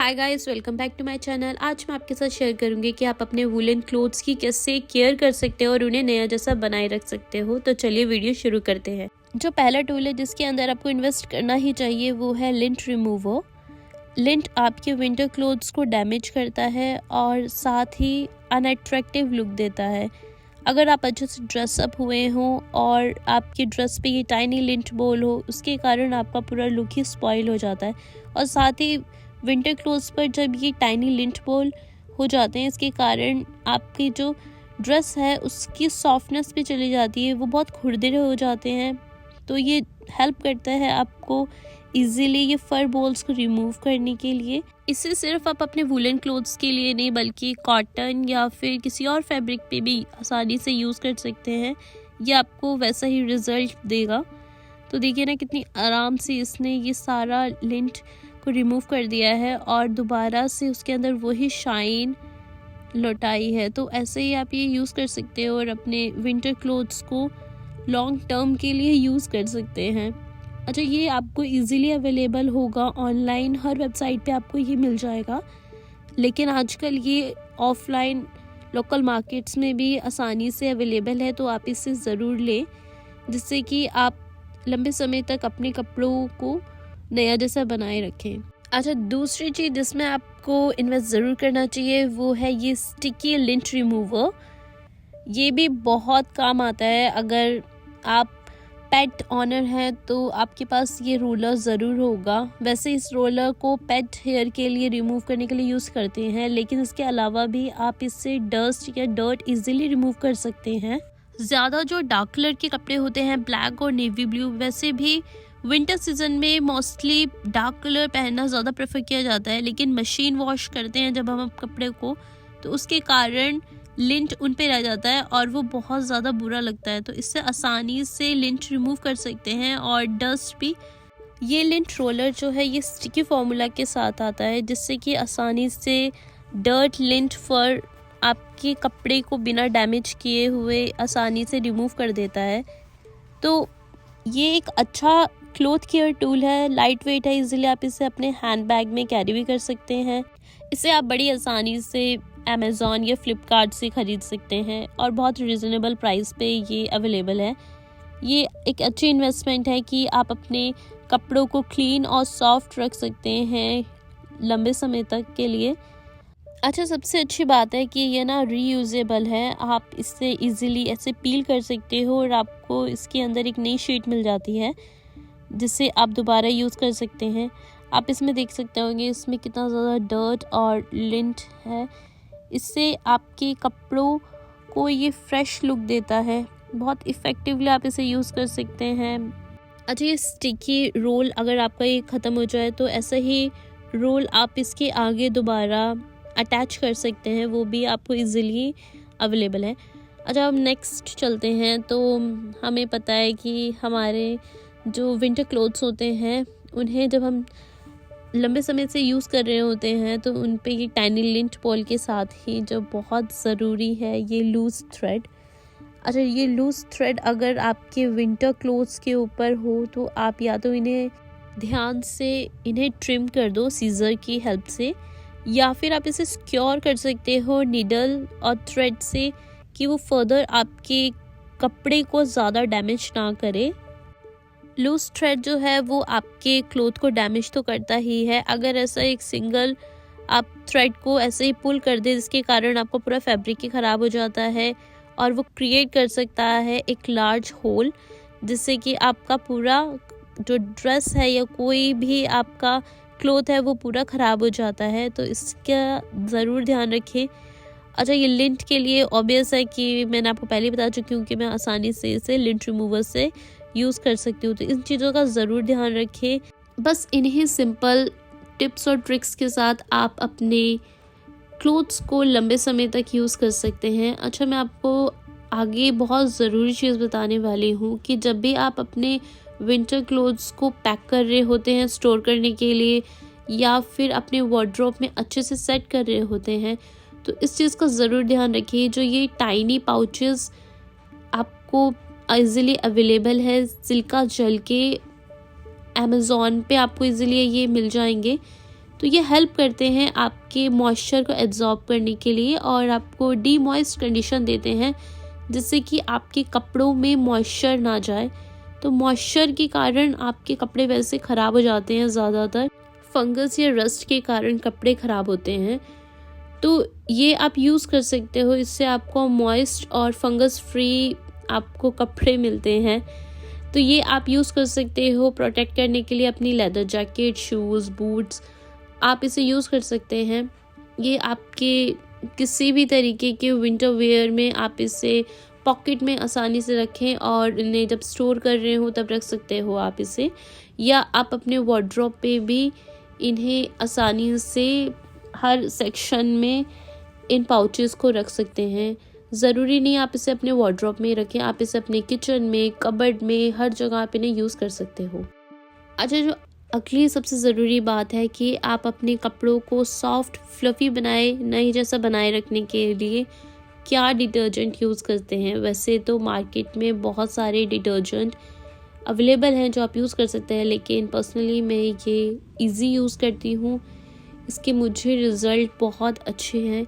Hi guys, welcome back to my channel. आज मैं आपके साथ शेयर करूंगी कि आप अपने वूलन क्लोथ्स की कैसे केयर कर सकते हो और उन्हें नया जैसा बनाए रख सकते हो। तो चलिए वीडियो शुरू करते हैं। जो पहला टूल है जिसके अंदर आपको इन्वेस्ट करना ही चाहिए वो है लिंट रिमूवर। लिंट आपके विंटर क्लोथ्स को डैमेज करता है और साथ ही अनअट्रैक्टिव लुक देता है। अगर आप अच्छे से ड्रेसअप हुए हों और आपकी ड्रेस पे ये टाइनी लिंट बॉल हो, उसके कारण आपका पूरा लुक ही स्पॉइल हो जाता है। और साथ ही विंटर क्लोथ्स पर जब ये टाइनी लिंट बॉल हो जाते हैं, इसके कारण आपकी जो ड्रेस है उसकी सॉफ्टनेस भी चली जाती है, वो बहुत खुरदरे हो जाते हैं। तो ये हेल्प करता है आपको इजीली ये फर बॉल्स को रिमूव करने के लिए। इसे सिर्फ आप अपने वूलन क्लोथ्स के लिए नहीं बल्कि कॉटन या फिर किसी और फैब्रिक पे भी आसानी से यूज़ कर सकते हैं। ये आपको वैसा ही रिजल्ट देगा। तो देखिए ना कितनी आराम से इसने ये सारा लिंट को रिमूव कर दिया है और दोबारा से उसके अंदर वही शाइन लौटाई है। तो ऐसे ही आप ये यूज़ कर सकते हो और अपने विंटर क्लोथ्स को लॉन्ग टर्म के लिए यूज़ कर सकते हैं। अच्छा, ये आपको इजीली अवेलेबल होगा ऑनलाइन, हर वेबसाइट पे आपको ये मिल जाएगा। लेकिन आजकल ये ऑफलाइन लोकल मार्केट्स में भी आसानी से अवेलेबल है, तो आप इसे ज़रूर लें जिससे कि आप लंबे समय तक अपने कपड़ों को नया जैसा बनाए रखें। अच्छा, दूसरी चीज़ जिसमें आपको इन्वेस्ट ज़रूर करना चाहिए वो है ये स्टिकी लिंट रिमूवर। ये भी बहुत काम आता है। अगर आप पेट ऑनर हैं तो आपके पास ये रोलर ज़रूर होगा। वैसे इस रोलर को पेट हेयर के लिए रिमूव करने के लिए यूज़ करते हैं, लेकिन इसके अलावा भी आप इससे डस्ट या डर्ट इजीली रिमूव कर सकते हैं। ज़्यादा जो डार्क कलर के कपड़े होते हैं, ब्लैक और नेवी ब्लू, वैसे भी विंटर सीजन में मोस्टली डार्क कलर पहनना ज़्यादा प्रेफर किया जाता है। लेकिन मशीन वॉश करते हैं जब हम कपड़े को, तो उसके कारण लिंट उन पे रह जाता है और वो बहुत ज़्यादा बुरा लगता है। तो इससे आसानी से लिंट रिमूव कर सकते हैं और डस्ट भी। ये लिंट रोलर जो है ये स्टिकी फार्मूला के साथ आता है जिससे कि आसानी से डर्ट लिंट फर आपके कपड़े को बिना डैमेज किए हुए आसानी से रिमूव कर देता है। तो ये एक अच्छा क्लॉथ केयर टूल है, लाइट वेट है, इजीली आप इसे अपने हैंड बैग में कैरी भी कर सकते हैं। इसे आप बड़ी आसानी से अमेज़ॉन या फ्लिपकार्ट से ख़रीद सकते हैं और बहुत रिजनेबल प्राइस पे ये अवेलेबल है। ये एक अच्छी इन्वेस्टमेंट है कि आप अपने कपड़ों को क्लीन और सॉफ्ट रख सकते हैं लंबे समय तक के लिए। अच्छा, सबसे अच्छी बात है कि ये ना रीयूजेबल है। आप इससे इजीली ऐसे पील कर सकते हो और आपको इसके अंदर एक नई शीट मिल जाती है जिससे आप दोबारा यूज़ कर सकते हैं। आप इसमें देख सकते होंगे इसमें कितना ज़्यादा डर्ट और लिंट है। इससे आपके कपड़ों को ये फ्रेश लुक देता है। बहुत इफ़ेक्टिवली आप इसे यूज़ कर सकते हैं। अच्छा, ये स्टिकी रोल अगर आपका ये ख़त्म हो जाए तो ऐसा ही रोल आप इसके आगे दोबारा अटैच कर सकते हैं, वो भी आपको इजीली अवेलेबल है। अच्छा, अब नेक्स्ट चलते हैं। तो हमें पता है कि हमारे जो विंटर क्लोथ्स होते हैं उन्हें जब हम लंबे समय से यूज़ कर रहे होते हैं तो उन पे ये टाइनी लिंट बॉल के साथ ही जो बहुत ज़रूरी है ये लूज़ थ्रेड। अच्छा, ये लूज़ थ्रेड अगर आपके विंटर क्लोथ्स के ऊपर हो तो आप या तो इन्हें ध्यान से इन्हें ट्रिम कर दो सीज़र की हेल्प से, या फिर आप इसे सिक्योर कर सकते हो नीडल और थ्रेड से कि वो फर्दर आपके कपड़े को ज़्यादा डैमेज ना करे। लूज थ्रेड जो है वो आपके क्लोथ को डैमेज तो करता ही है। अगर ऐसा एक सिंगल आप थ्रेड को ऐसे ही पुल कर दे जिसके कारण आपका पूरा फैब्रिक ही ख़राब हो जाता है और वो क्रिएट कर सकता है एक लार्ज होल, जिससे कि आपका पूरा जो ड्रेस है या कोई भी आपका क्लोथ है वो पूरा ख़राब हो जाता है। तो इसका ज़रूर ध्यान रखें। अच्छा, ये लिंट के लिए ऑब्वियस है कि मैंने आपको पहले बता चुकी हूँ कि मैं आसानी से इसे लिंट रिमूवर से यूज़ कर सकती हूँ। तो इन चीज़ों का ज़रूर ध्यान रखें। बस इन्हीं सिंपल टिप्स और ट्रिक्स के साथ आप अपने क्लोथ्स को लंबे समय तक यूज़ कर सकते हैं। अच्छा, मैं आपको आगे बहुत ज़रूरी चीज़ बताने वाली हूँ कि जब भी आप अपने विंटर क्लोथ्स को पैक कर रहे होते हैं स्टोर करने के लिए या फिर अपने वार्डरोब में अच्छे से सेट कर रहे होते हैं, तो इस चीज़ का ज़रूर ध्यान रखिए। जो ये टाइनी पाउचेस आपको ईज़िली अवेलेबल है सिल्का जेल के, अमेज़ॉन पे आपको इजीली ये मिल जाएंगे। तो ये हेल्प करते हैं आपके मॉइस्चर को एब्जॉर्ब करने के लिए और आपको डीमॉइस्ट कंडीशन देते हैं, जिससे कि आपके कपड़ों में मॉइस्चर ना जाए। तो मॉइस्चर के कारण आपके कपड़े वैसे ख़राब हो जाते हैं, ज़्यादातर फंगस या रस्ट के कारण कपड़े ख़राब होते हैं। तो ये आप यूज़ कर सकते हो, इससे आपको मॉइस्ट और फंगस फ्री आपको कपड़े मिलते हैं। तो ये आप यूज़ कर सकते हो प्रोटेक्ट करने के लिए अपनी लेदर जैकेट, शूज़, बूट्स, आप इसे यूज़ कर सकते हैं। ये आपके किसी भी तरीके के विंटर वेयर में आप इसे पॉकेट में आसानी से रखें और इन्हें जब स्टोर कर रहे हो तब रख सकते हो आप इसे, या आप अपने वार्डरोब पे भी इन्हें आसानी से हर सेक्शन में इन पाउचेस को रख सकते हैं। ज़रूरी नहीं आप इसे अपने वार्डरोब में रखें, आप इसे अपने किचन में, कबर्ड में, हर जगह आप इन्हें यूज़ कर सकते हो। अच्छा, जो अगली सबसे ज़रूरी बात है कि आप अपने कपड़ों को सॉफ्ट फ्लफ़ी बनाए, नए जैसा बनाए रखने के लिए क्या डिटर्जेंट यूज़ करते हैं। वैसे तो मार्केट में बहुत सारे डिटर्जेंट अवेलेबल हैं जो आप यूज़ कर सकते हैं, लेकिन पर्सनली मैं ये इजी यूज़ करती हूँ। इसके मुझे रिज़ल्ट बहुत अच्छे हैं।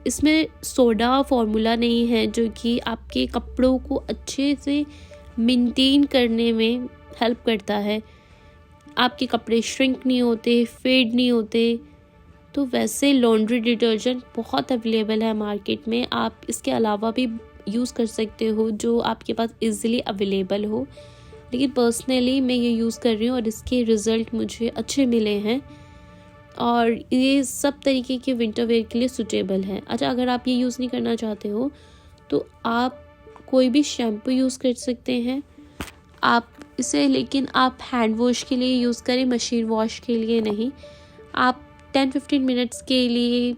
इसमें सोडा फार्मूला नहीं है जो कि आपके कपड़ों को अच्छे से मेंटेन करने में हेल्प करता है। आपके कपड़े श्रिंक नहीं होते, फेड नहीं होते। तो वैसे लॉन्ड्री डिटर्जेंट बहुत अवेलेबल है मार्केट में, आप इसके अलावा भी यूज़ कर सकते हो जो आपके पास इजीली अवेलेबल हो, लेकिन पर्सनली मैं ये यूज़ कर रही हूँ और इसके रिज़ल्ट मुझे अच्छे मिले हैं और ये सब तरीके के विंटर वेयर के लिए सूटेबल है। अच्छा, अगर आप ये यूज़ नहीं करना चाहते हो तो आप कोई भी शैम्पू यूज़ कर सकते हैं आप इसे, लेकिन आप हैंड वॉश के लिए यूज़ करें, मशीन वॉश के लिए नहीं। आप 10-15 मिनट्स के लिए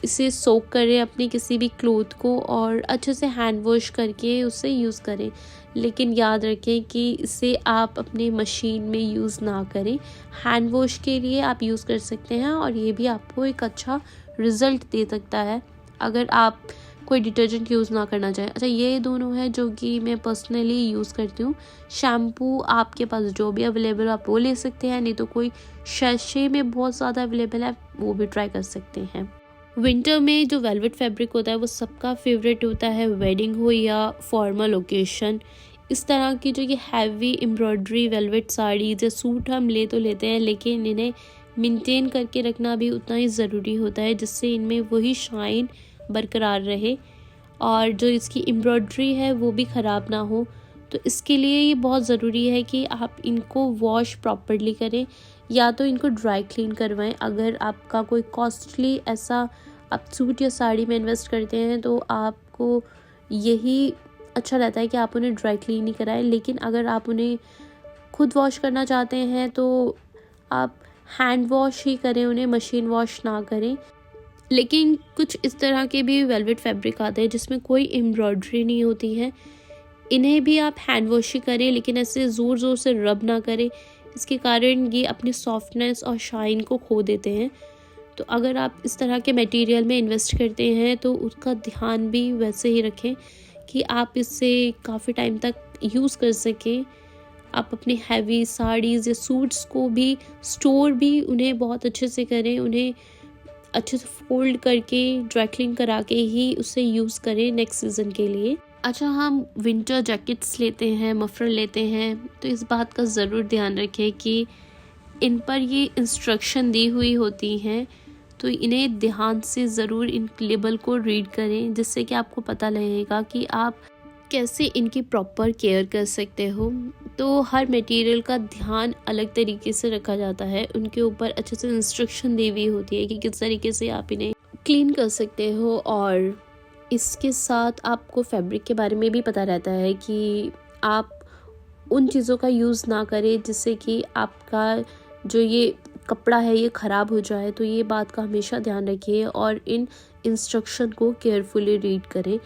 इसे सोक करें अपने किसी भी क्लोथ को और अच्छे से हैंड वॉश करके उसे यूज़ करें, लेकिन याद रखें कि इसे आप अपने मशीन में यूज़ ना करें। हैंड वॉश के लिए आप यूज़ कर सकते हैं और ये भी आपको एक अच्छा रिज़ल्ट दे सकता है अगर आप कोई डिटर्जेंट यूज़ ना करना चाहें। अच्छा, ये दोनों है जो कि मैं पर्सनली यूज़ करती हूँ। शैम्पू आपके पास जो भी अवेलेबल आप वो ले सकते हैं, नहीं तो कोई शैशे में बहुत ज़्यादा अवेलेबल है वो भी ट्राई कर सकते हैं। विंटर में जो वेलवेट फैब्रिक होता है वो सबका फेवरेट होता है, वेडिंग हो या फॉर्मल ओकेशन। इस तरह की जो ये हैवी एम्ब्रॉयडरी वेलवेट साड़ीज़ या सूट हम ले तो लेते हैं, लेकिन इन्हें मेंटेन करके रखना भी उतना ही ज़रूरी होता है जिससे इनमें वही शाइन बरकरार रहे और जो इसकी एम्ब्रॉयडरी है वो भी ख़राब ना हो। तो इसके लिए ये बहुत ज़रूरी है कि आप इनको वॉश प्रॉपर्ली करें या तो इनको ड्राई क्लीन करवाएं। अगर आपका कोई कॉस्टली ऐसा आप सूट या साड़ी में इन्वेस्ट करते हैं तो आपको यही अच्छा रहता है कि आप उन्हें ड्राई क्लीन ही कराएं, लेकिन अगर आप उन्हें खुद वॉश करना चाहते हैं तो आप हैंड वॉश ही करें, उन्हें मशीन वॉश ना करें। लेकिन कुछ इस तरह के भी वेलवेट फैब्रिक आते हैं जिसमें कोई एम्ब्रॉयडरी नहीं होती है, इन्हें भी आप हैंड वॉश ही करें, लेकिन ऐसे ज़ोर ज़ोर से रब ना करें, इसके कारण ये अपनी सॉफ्टनेस और शाइन को खो देते हैं। तो अगर आप इस तरह के मटेरियल में इन्वेस्ट करते हैं तो उसका ध्यान भी वैसे ही रखें कि आप इससे काफ़ी टाइम तक यूज़ कर सकें। आप अपने हैवी साड़ीज़ या सूट्स को भी स्टोर भी उन्हें बहुत अच्छे से करें, उन्हें अच्छे से फोल्ड करके ड्राई क्लीन करा के ही उसे यूज़ करें नेक्स्ट सीज़न के लिए। अच्छा, हम विंटर जैकेट्स लेते हैं, मफलर लेते हैं, तो इस बात का ज़रूर ध्यान रखें कि इन पर ये इंस्ट्रक्शन दी हुई होती हैं, तो इन्हें ध्यान से ज़रूर इन लेबल को रीड करें जिससे कि आपको पता लगेगा कि आप कैसे इनकी प्रॉपर केयर कर सकते हो। तो हर मटेरियल का ध्यान अलग तरीके से रखा जाता है, उनके ऊपर अच्छे से इंस्ट्रक्शन दी हुई होती है कि किस तरीके से आप इन्हें क्लीन कर सकते हो और इसके साथ आपको फैब्रिक के बारे में भी पता रहता है कि आप उन चीज़ों का यूज़ ना करें जिससे कि आपका जो ये कपड़ा है ये ख़राब हो जाए। तो ये बात का हमेशा ध्यान रखिए और इन इंस्ट्रक्शन को केयरफुली रीड करें।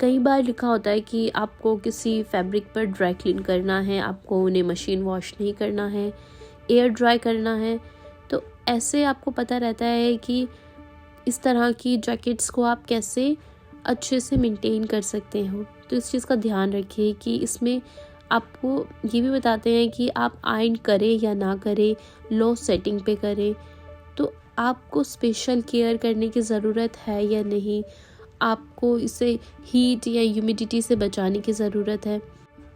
कई बार लिखा होता है कि आपको किसी फैब्रिक पर ड्राई क्लीन करना है, आपको उन्हें मशीन वॉश नहीं करना है, एयर ड्राई करना है। तो ऐसे आपको पता रहता है कि इस तरह की जैकेट्स को आप कैसे अच्छे से मेंटेन कर सकते हो। तो इस चीज़ का ध्यान रखिए कि इसमें आपको ये भी बताते हैं कि आप आयरन करें या ना करें, लो सेटिंग पे करें। तो आपको स्पेशल केयर करने की ज़रूरत है या नहीं, आपको इसे हीट या ह्यूमिडिटी से बचाने की ज़रूरत है।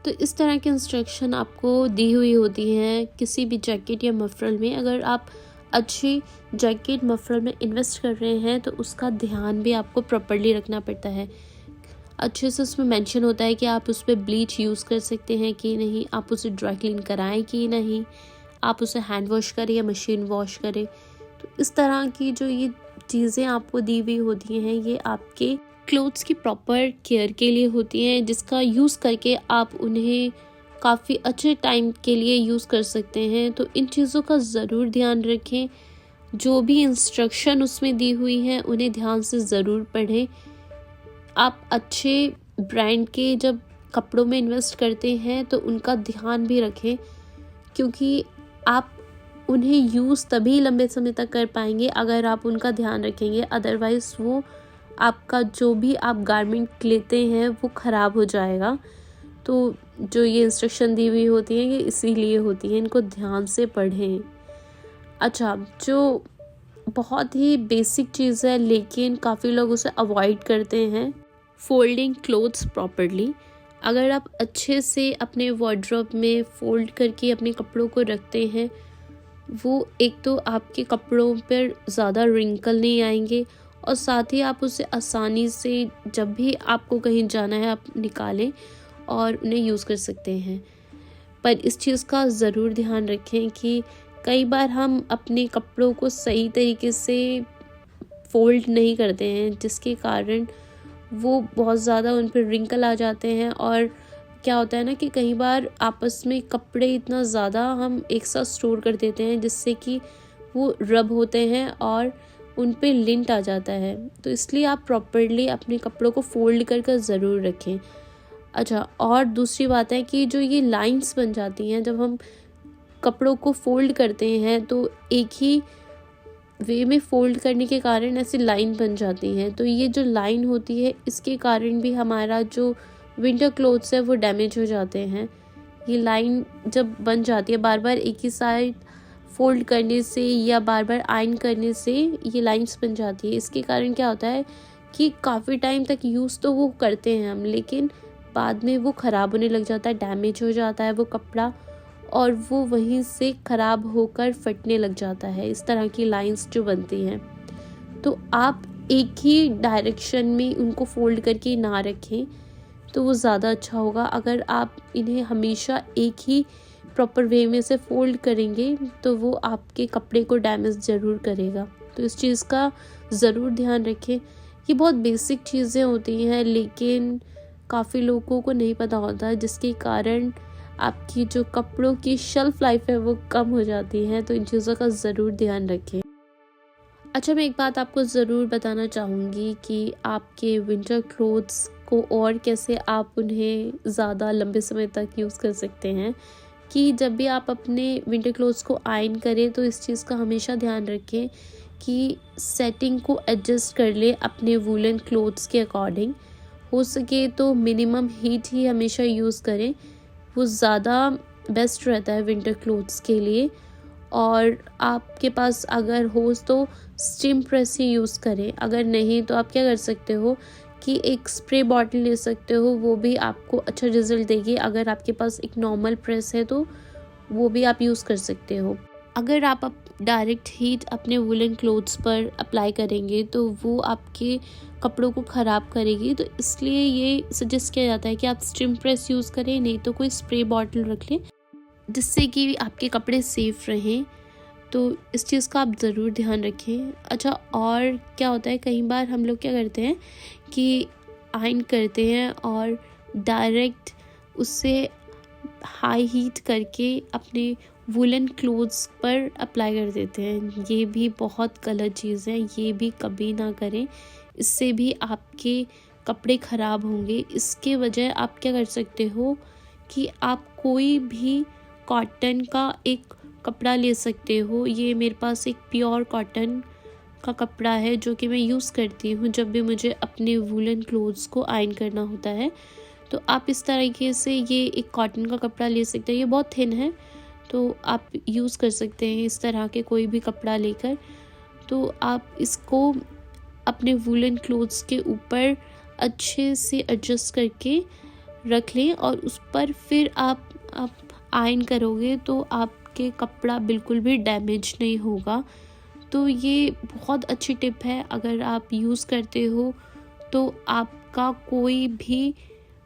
तो इस तरह के इंस्ट्रक्शन आपको दी हुई होती हैं किसी भी जैकेट या मफरल में। अगर आप अच्छी जैकेट मफरल में इन्वेस्ट कर रहे हैं तो उसका ध्यान भी आपको प्रॉपर्ली रखना पड़ता है। अच्छे से उसमें मेंशन होता है कि आप उस पर ब्लीच यूज़ कर सकते हैं कि नहीं, आप उसे ड्राई क्लीन कराएं कि नहीं, आप उसे हैंड वॉश करें या मशीन वॉश करें। तो इस तरह की जो ये चीज़ें आपको दी हुई होती हैं ये आपके क्लोथ्स की प्रॉपर केयर के लिए होती हैं, जिसका यूज़ करके आप उन्हें काफ़ी अच्छे टाइम के लिए यूज़ कर सकते हैं। तो इन चीज़ों का ज़रूर ध्यान रखें। जो भी इंस्ट्रक्शन उसमें दी हुई हैं उन्हें ध्यान से ज़रूर पढ़ें। आप अच्छे ब्रांड के जब कपड़ों में इन्वेस्ट करते हैं तो उनका ध्यान भी रखें, क्योंकि आप उन्हें यूज़ तभी लंबे समय तक कर पाएंगे अगर आप उनका ध्यान रखेंगे। अदरवाइज़ वो आपका जो भी आप गारमेंट लेते हैं वो ख़राब हो जाएगा। तो जो ये इंस्ट्रक्शन दी हुई होती हैं ये इसीलिए होती हैं, इनको ध्यान से पढ़ें। अच्छा, जो बहुत ही बेसिक चीज़ है लेकिन काफ़ी लोग उसे अवॉइड करते हैं, फोल्डिंग क्लोथ्स प्रॉपरली। अगर आप अच्छे से अपने वार्डरोब में फोल्ड करके अपने कपड़ों को रखते हैं, वो एक तो आपके कपड़ों पर ज़्यादा रिंकल नहीं आएंगे और साथ ही आप उसे आसानी से जब भी आपको कहीं जाना है आप निकालें और उन्हें यूज़ कर सकते हैं। पर इस चीज़ का ज़रूर ध्यान रखें कि कई बार हम अपने कपड़ों को सही तरीके से फोल्ड नहीं करते हैं, जिसके कारण वो बहुत ज़्यादा उन पर रिंकल आ जाते हैं। और क्या होता है ना कि कई बार आपस में कपड़े इतना ज़्यादा हम एक साथ स्टोर कर देते हैं जिससे कि वो रब होते हैं और उन पे लिंट आ जाता है। तो इसलिए आप प्रॉपरली अपने कपड़ों को फोल्ड कर ज़रूर रखें। अच्छा, और दूसरी बात है कि जो ये लाइंस बन जाती हैं जब हम कपड़ों को फोल्ड करते हैं तो एक ही वे में फोल्ड करने के कारण ऐसी लाइन बन जाती हैं। तो ये जो लाइन होती है इसके कारण भी हमारा जो विंटर क्लोथ्स है वो डैमेज हो जाते हैं। ये लाइन जब बन जाती है बार बार एक ही साइड फोल्ड करने से या बार बार आयरन करने से ये लाइंस बन जाती है। इसके कारण क्या होता है कि काफ़ी टाइम तक यूज़ तो वो करते हैं हम, लेकिन बाद में वो ख़राब होने लग जाता है, डैमेज हो जाता है वो कपड़ा और वो वहीं से ख़राब होकर फटने लग जाता है। इस तरह की लाइंस जो बनती हैं, तो आप एक ही डायरेक्शन में उनको फोल्ड करके ना रखें तो वो ज़्यादा अच्छा होगा। अगर आप इन्हें हमेशा एक ही प्रॉपर वे में से फोल्ड करेंगे तो वो आपके कपड़े को डैमेज ज़रूर करेगा। तो इस चीज़ का ज़रूर ध्यान रखें। ये बहुत बेसिक चीज़ें होती हैं लेकिन काफ़ी लोगों को नहीं पता होता, जिसके कारण आपकी जो कपड़ों की शेल्फ़ लाइफ है वो कम हो जाती है। तो इन चीज़ों का ज़रूर ध्यान रखें। अच्छा, मैं एक बात आपको ज़रूर बताना चाहूँगी कि आपके विंटर क्लोथ्स को और कैसे आप उन्हें ज़्यादा लंबे समय तक यूज़ कर सकते हैं, कि जब भी आप अपने विंटर क्लोथ्स को आयरन करें तो इस चीज़ का हमेशा ध्यान रखें कि सेटिंग को एडजस्ट कर ले अपने वूलन क्लोथ्स के अकॉर्डिंग। हो सके तो मिनिमम हीट ही हमेशा यूज़ करें, वो ज़्यादा बेस्ट रहता है विंटर क्लोथ्स के लिए। और आपके पास अगर हो तो स्टीम प्रेस ही यूज़ करें, अगर नहीं तो आप क्या कर सकते हो कि एक स्प्रे बॉटल ले सकते हो, वो भी आपको अच्छा रिजल्ट देगी। अगर आपके पास एक नॉर्मल प्रेस है तो वो भी आप यूज़ कर सकते हो। अगर आप डायरेक्ट हीट अपने वुलन क्लोथ्स पर अप्लाई करेंगे तो वो आपके कपड़ों को ख़राब करेगी। तो इसलिए ये सजेस्ट किया जाता है कि आप स्टीम प्रेस यूज़ करें, नहीं तो कोई स्प्रे बॉटल रख लें जिससे कि आपके कपड़े सेफ़ रहें। तो इस चीज़ का आप ज़रूर ध्यान रखें। अच्छा, और क्या होता है कई बार हम लोग क्या करते हैं कि आयरन करते हैं और डायरेक्ट उससे हाई हीट करके अपने वुलन क्लोथ्स पर अप्लाई कर देते हैं। ये भी बहुत गलत चीज़ है, ये भी कभी ना करें, इससे भी आपके कपड़े ख़राब होंगे। इसके वजह आप क्या कर सकते हो कि आप कोई भी कॉटन का एक कपड़ा ले सकते हो। ये मेरे पास एक प्योर कॉटन का कपड़ा है जो कि मैं यूज़ करती हूँ जब भी मुझे अपने वुलन क्लोथ्स को आयरन करना होता है। तो आप इस तरीके से ये एक कॉटन का कपड़ा ले सकते हैं। ये बहुत थिन है तो आप यूज़ कर सकते हैं इस तरह के कोई भी कपड़ा लेकर। तो आप इसको अपने वूलन क्लोथ्स के ऊपर अच्छे से एडजस्ट करके रख लें और उस पर फिर आप आयरन करोगे तो आपके कपड़ा बिल्कुल भी डैमेज नहीं होगा। तो ये बहुत अच्छी टिप है, अगर आप यूज़ करते हो तो आपका कोई भी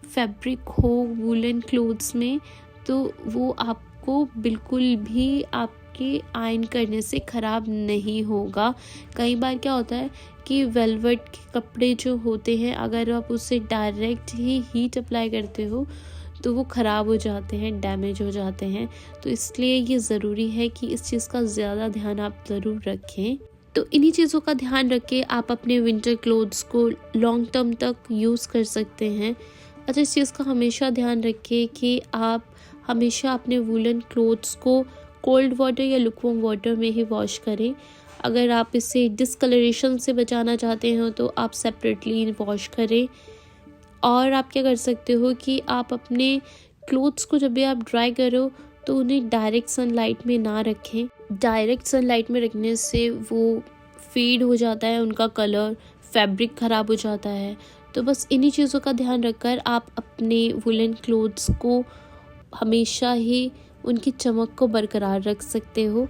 फैब्रिक हो वूलन क्लोथ्स में तो वो आपको बिल्कुल भी आपके आयरन करने से ख़राब नहीं होगा। कई बार क्या होता है कि वेलवेट के कपड़े जो होते हैं, अगर आप उससे डायरेक्ट ही हीट अप्लाई करते हो तो वो ख़राब हो जाते हैं, डैमेज हो जाते हैं। तो इसलिए ये ज़रूरी है कि इस चीज़ का ज़्यादा ध्यान आप ज़रूर रखें। तो इन्हीं चीज़ों का ध्यान रख के आप अपने विंटर क्लोथ्स को लॉन्ग टर्म तक यूज़ कर सकते हैं। अच्छा, इस चीज़ का हमेशा ध्यान रखें कि आप हमेशा अपने वूलन क्लोथ्स को कोल्ड वाटर या लुकवार्म वाटर में ही वॉश करें। अगर आप इसे डिस्कलरेशन से बचाना चाहते हो तो आप सेपरेटली वॉश करें। और आप क्या कर सकते हो कि आप अपने क्लोथ्स को जब भी आप ड्राई करो तो उन्हें डायरेक्ट सनलाइट में ना रखें। डायरेक्ट सनलाइट में रखने से वो फेड हो जाता है, उनका कलर, फैब्रिक ख़राब हो जाता है। तो बस इन्हीं चीज़ों का ध्यान रखकर आप अपने वुलन क्लोथ्स को हमेशा ही उनकी चमक को बरकरार रख सकते हो।